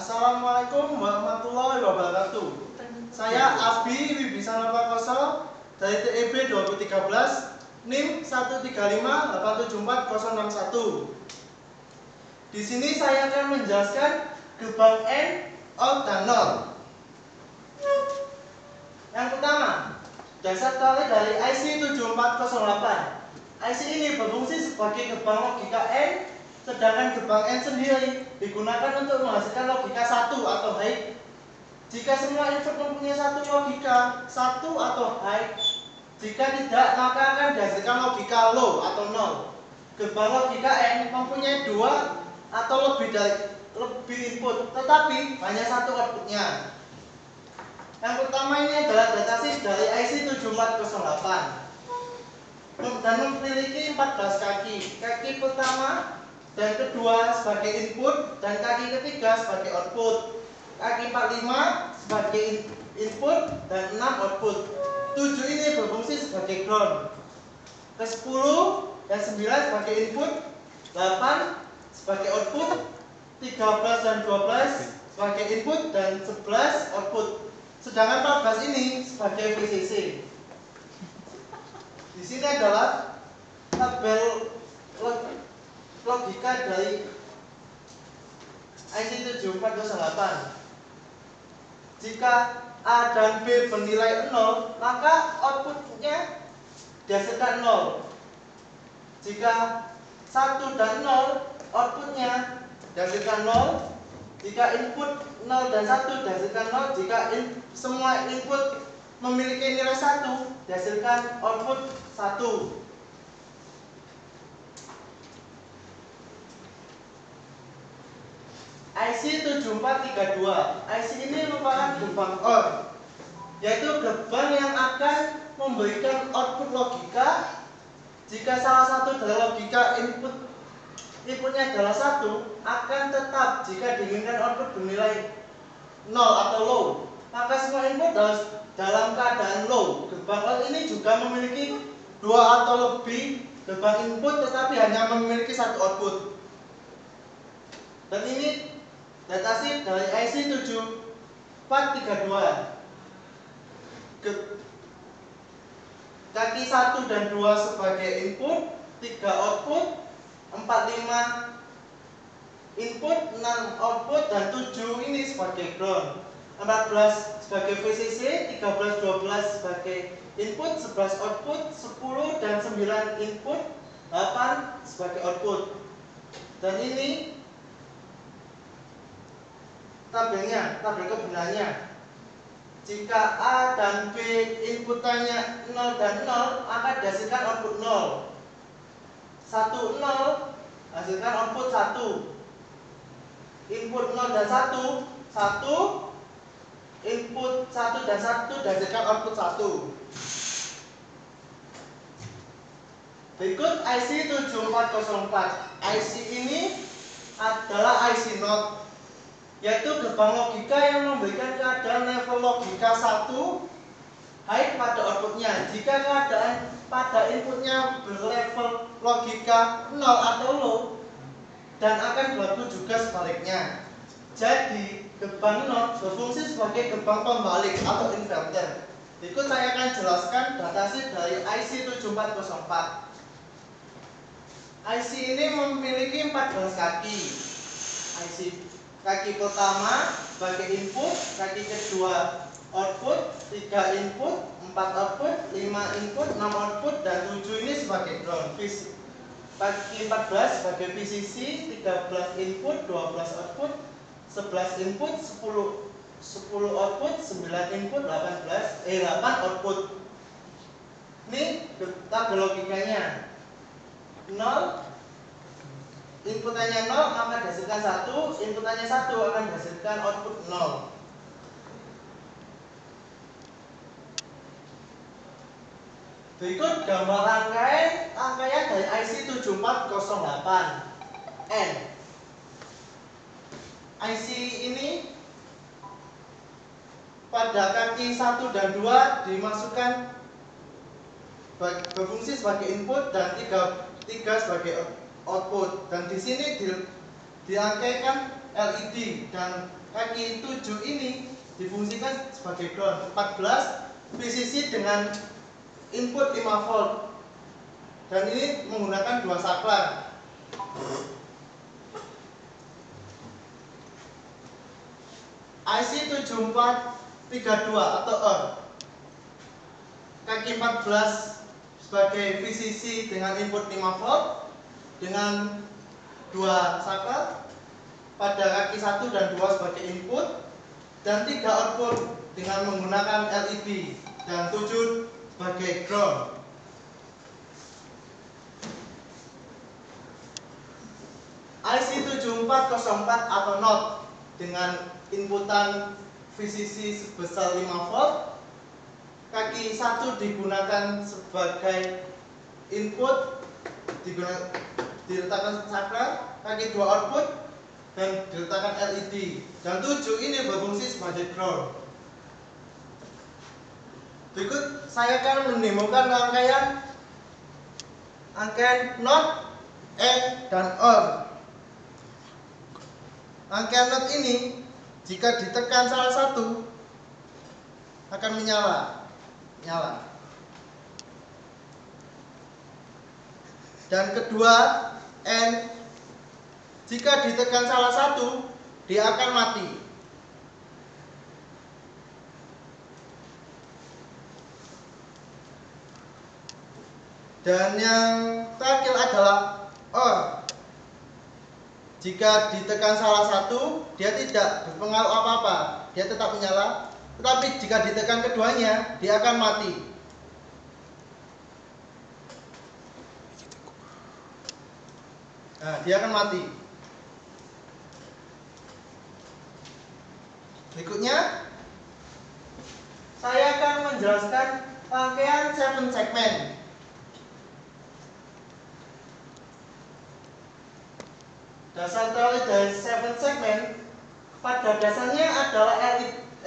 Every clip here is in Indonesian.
Assalamualaikum warahmatullahi wabarakatuh. Saya Abi Wibisana Prakoso dari TEB 2013 NIM 135874061. Di sini saya akan menjelaskan gerbang N, out dan nol. Yang pertama, dasar tarik dari IC 7408. IC ini berfungsi sebagai gerbang logika N, sedangkan gerbang N sendiri digunakan untuk menghasilkan logika 1 atau high. Jika semua input mempunyai satu logika 1 atau high, jika tidak maka akan dihasilkan logika low atau 0. Gerbang logika N mempunyai 2 atau lebih input, tetapi hanya satu outputnya. Yang pertama ini adalah datasheet dari IC 7408 dan memiliki 14 kaki. Kaki pertama dan kedua sebagai input dan kaki ketiga sebagai output. Kaki 45 sebagai input dan 6 output. 7 ini berfungsi sebagai ground. Ke 10 dan 9 sebagai input, 8 sebagai output, 13 dan 12 sebagai input dan 11 output. Sedangkan 14 ini sebagai VCC. Di sini adalah tabel logika dari IC 7408. Jika A dan B bernilai 0, maka outputnya dihasilkan 0. Jika 1 dan 0, outputnya dihasilkan 0. Jika input 0 dan 1 dihasilkan 0. Jika semua input memiliki nilai 1, dihasilkan output 1. IC 7432. IC ini merupakan gerbang OR, yaitu gerbang yang akan memberikan output logika jika salah satu dari logika inputnya adalah 1, akan tetap jika diinginkan output bernilai 0 atau low, maka semua input harus dalam keadaan low. Gerbang OR ini juga memiliki 2 atau lebih gerbang input tetapi hanya memiliki satu output. Dan ini datasheet dari IC 7432. Kaki 1 dan 2 sebagai input, 3 output, 4, 5 input, 6 output, dan 7 ini sebagai ground. 14 sebagai VCC, 13, 12 sebagai input, 11 output, 10 dan 9 input, 8 sebagai output. Dan ini tabelnya, tabel kebenarannya. Jika A dan B inputannya 0 dan 0, maka dihasilkan output 0. 1, 0 hasilkan output 1. Input 0 dan 1, 1. Input 1 dan 1 dihasilkan output 1. Berikut IC 7404. IC ini adalah IC NOT, yaitu gerbang logika yang memberikan keadaan level logika 1 high pada outputnya. Jika keadaan pada inputnya berlevel logika 0 atau low, dan akan berlaku juga sebaliknya. Jadi gerbang NOT berfungsi sebagai gerbang pembalik atau inverter. Berikut saya akan jelaskan datasheet dari IC 7404. IC ini memiliki 14 kaki. Kaki pertama sebagai input, kaki kedua output, 3 input, 4 output, 5 input, 6 output, dan 7 ini sebagai ground. Kaki 14 sebagai VCC, 13 input, 12 output, 11 input, 10 output, 9 input, 8 output. Ini tabel logikanya. 0 inputannya 0 maka dihasilkan 1, inputannya 1 akan dihasilkan output 0. Berikut gambar rangkaian dari IC 7408 N. IC ini pada kaki 1 dan 2 dimasukkan berfungsi sebagai input dan 3 sebagai output, dan di sini dirangkaikan LED, dan kaki 7 ini difungsikan sebagai ground. 14 VCC dengan input 5 volt, dan ini menggunakan 2 saklar. IC 7432 atau OR, kaki 14 sebagai VCC dengan input 5 volt dengan 2 saklar, pada kaki 1 dan 2 sebagai input, dan 3 output dengan menggunakan LED, dan 7 sebagai ground. IC 7404 atau NOT dengan inputan VCC sebesar 5 volt, kaki 1 digunakan sebagai input, diletakkan saklar, kaki 2 output dan diletakkan LED, dan 7 ini berfungsi sebagai ground. Berikut saya akan mendemokan rangkaian NOT, AND, dan OR. Rangkaian NOT ini jika ditekan salah satu akan nyala. Dan kedua, AND, jika ditekan salah satu dia akan mati. Dan yang terakhir adalah OR. Jika ditekan salah satu, dia tidak berpengaruh apa-apa, dia tetap menyala. Tetapi jika ditekan keduanya, dia akan mati. Nah, dia akan mati. Berikutnya, saya akan menjelaskan rangkaian 7 segmen. Dasar teori dari 7 segmen pada dasarnya adalah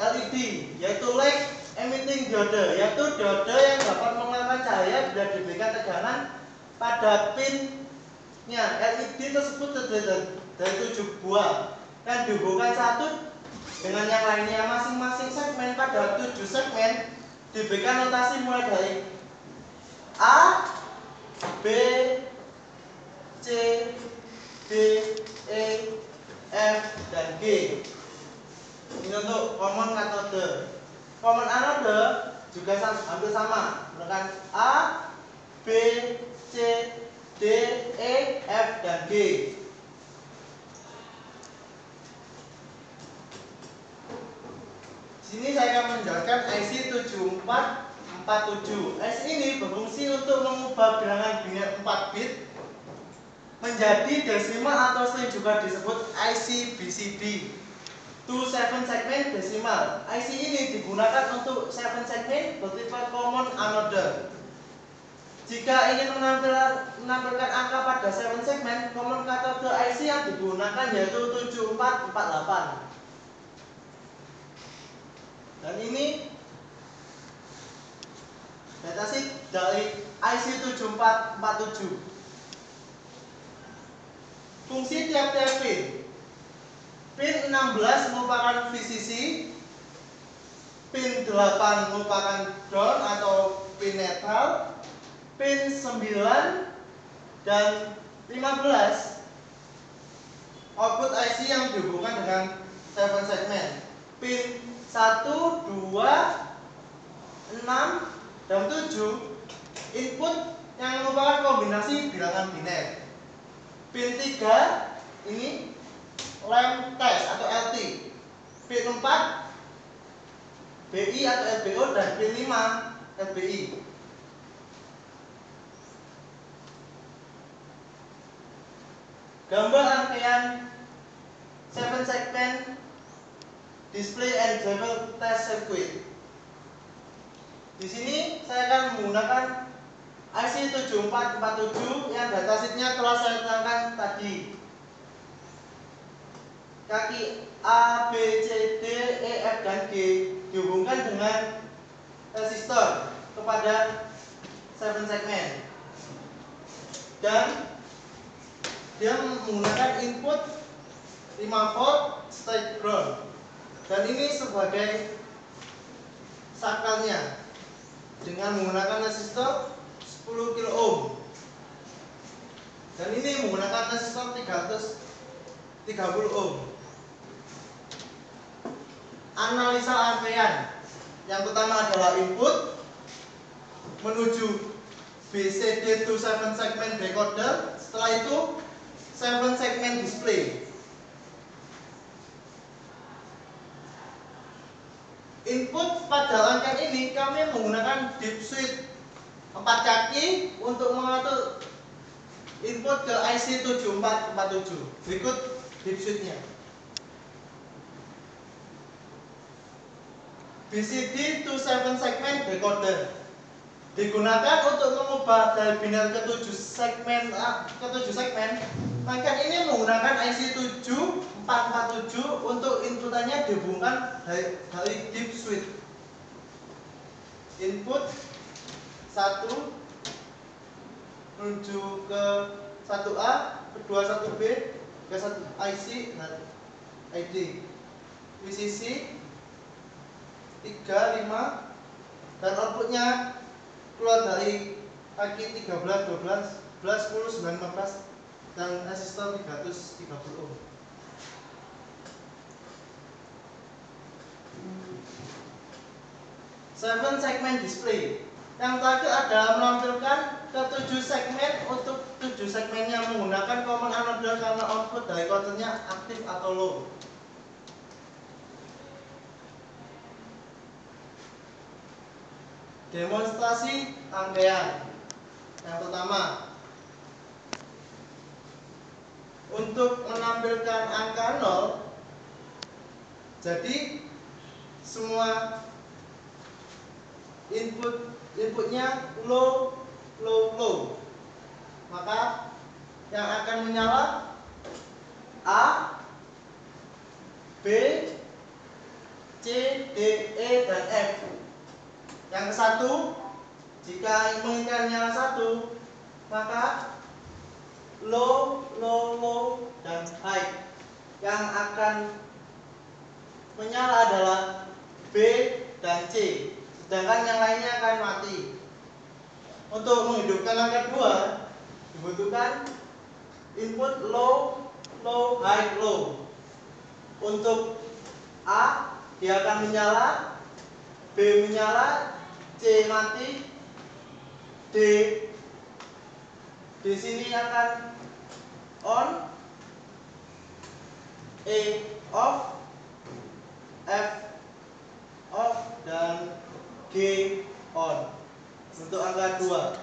LED, yaitu light emitting diode, yaitu diode yang dapat mengeluarkan cahaya bila diberikan tegangan pada pinnya. LED tersebut terdiri dari 7 buah yang dihubungkan satu dengan yang lainnya. Masing-masing segmen pada 7 segmen diberikan notasi mulai dari A, B, C, D, E, F, dan G. Ini untuk common cathode. Common anode juga hampir sama, menggunakan A, B, C, D, E, F, dan G. Di sini saya akan menjelaskan IC 7447. IC ini berfungsi untuk mengubah bilangan biner 4 bit menjadi desimal atau sering juga disebut IC BCD, 7 segmen desimal. IC ini digunakan untuk 7 segmen bertipe common anode. Jika ingin menampilkan angka pada 7 segmen, common cathode IC yang digunakan yaitu 7448. Dan ini datasheet dari IC 7447. Fungsi tiap-tiap pin. Pin 16 merupakan VCC, pin 8 merupakan ground atau pin netral, pin 9 dan 15 output IC yang dihubungkan dengan 7 segmen. Pin 1, 2, 6, dan 7 input yang merupakan kombinasi bilangan biner. Pin 3 ini lamp test atau LT. Pin 4 BI atau LBO, dan pin 5 LBI. Gambar rangkaian 7 segmen display and driver test circuit. Di sini saya akan menggunakan IC 7447 yang datasheetnya telah saya terangkan tadi. Kaki A, B, C, D, E, F, dan G dihubungkan dengan resistor kepada 7 segmen, dan dia menggunakan input 5 volt state ground. Dan ini sebagai sakalnya dengan menggunakan resistor 10 kilo ohm. Dan ini menggunakan resistor 330 ohm. Analisa rangkaian. Yang pertama adalah input menuju BCD to 7 segment decoder. Setelah itu 7 segment display. Input pada rangkaian ini kami menggunakan deep switch 4 kaki untuk mengatur input ke IC 7447. Berikut deep switchnya. BCD to 7 segment decoder digunakan untuk mengubah dari biner ke 7 segmen. Rangkaian ini menggunakan IC 7447 untuk inputannya dihubungkan dari deep switch. Input 1 menuju ke 1A, kedua 1B, ke 1 IC dan ID. VCC 3, 5 dan outputnya keluar dari kaki 13, 12, 11, 10, 9, 15 dan resistor 330 ohm. Seven segment display. Yang terakhir adalah menampilkan ke 7 segmen. Untuk 7 segmennya menggunakan common anoder karena output dari konverternya aktif atau low. Demonstrasi rangkaian. Yang pertama, untuk menampilkan angka 0, jadi semua inputnya low, maka yang akan menyala A, B, C, D, E, dan F. Yang ke satu, jika menginginkan nyala 1, maka low, dan high. Yang akan menyala adalah B dan C, sedangkan yang lainnya akan mati. Untuk menghidupkan angka 2 dibutuhkan input low, high, low. Untuk A dia akan menyala, B menyala, C mati, D di sini akan on, E off, F off, dan G on. Untuk angka 2.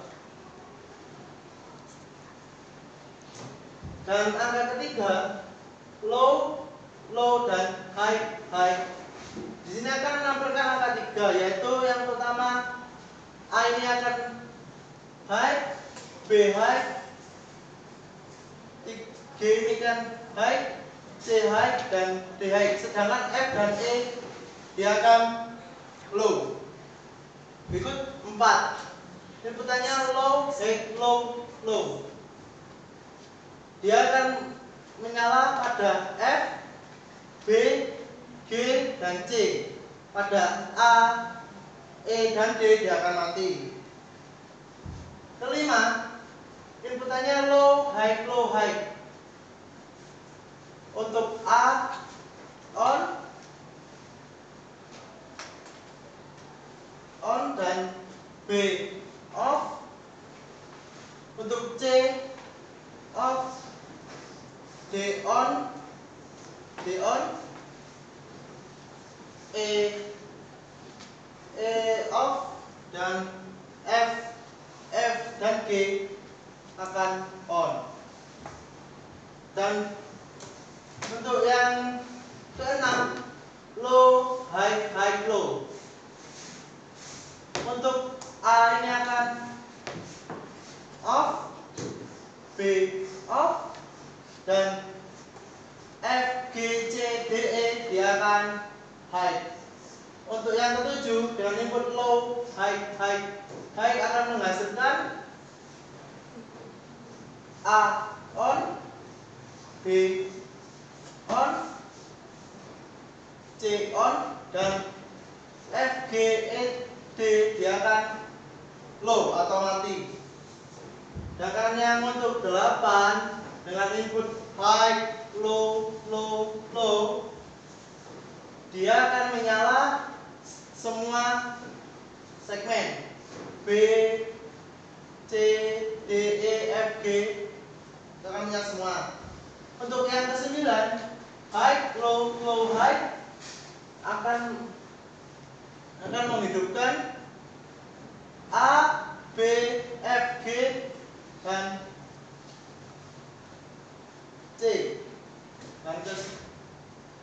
Dan angka ketiga low, dan high. Di sini akan menampilkan angka 3, yaitu yang pertama A ini akan high, B high, G ini kan high, C high, dan D high. Sedangkan F dan E dia akan low. Berikut 4. Inputannya low, low. Dia akan menyala pada F, B, G, dan C. Pada A, E, dan D dia akan mati. Kelima, inputannya low, high. Untuk A on, dan B off. Untuk C off, D on, E off, dan F dan G akan on. Dan untuk yang keenam low, high, low. Untuk A ini akan off, B off, dan F, G, C, D, E dia akan high. Untuk yang ketujuh dengan input low, high akan menghasilkan A on, B on, C on, dan F, G, E, D dia akan low atau mati. Sedangkan yang untuk 8 dengan input high, low, low, low, dia akan menyala semua segmen B, C, D, E, F, G, itu akan menyala semua. Untuk yang ke-9, high, low, low, high akan menghidupkan A, B, F, G, dan C,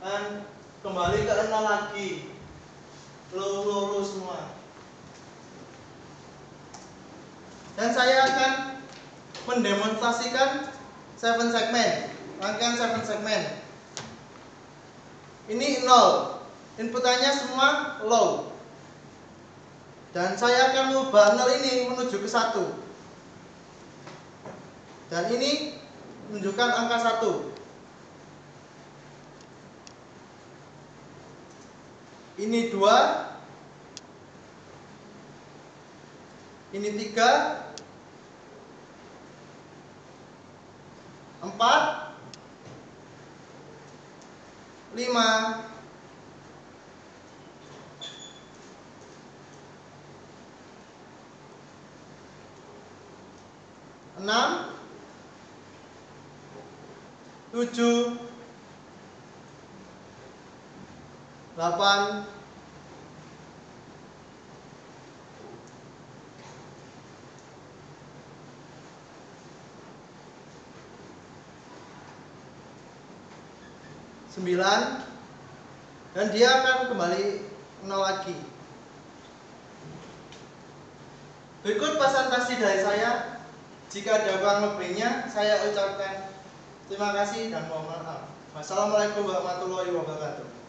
dan kembali ke 0 lagi, low, low, low semua. Dan saya akan mendemonstrasikan 7 segmen, rangkaian 7 segmen. Ini 0, inputannya semua low. Dan saya akan mengubah 0 ini menuju ke 1. Dan ini menunjukkan angka 1. Ini 2. Ini 3. 4. 5. 6. 7. 8. 9, dan dia akan kembali 0 lagi. Berikut presentasi dari saya. Jika ada kurang lebihnya, saya ucapkan terima kasih dan mohon maaf. Wassalamualaikum warahmatullahi wabarakatuh.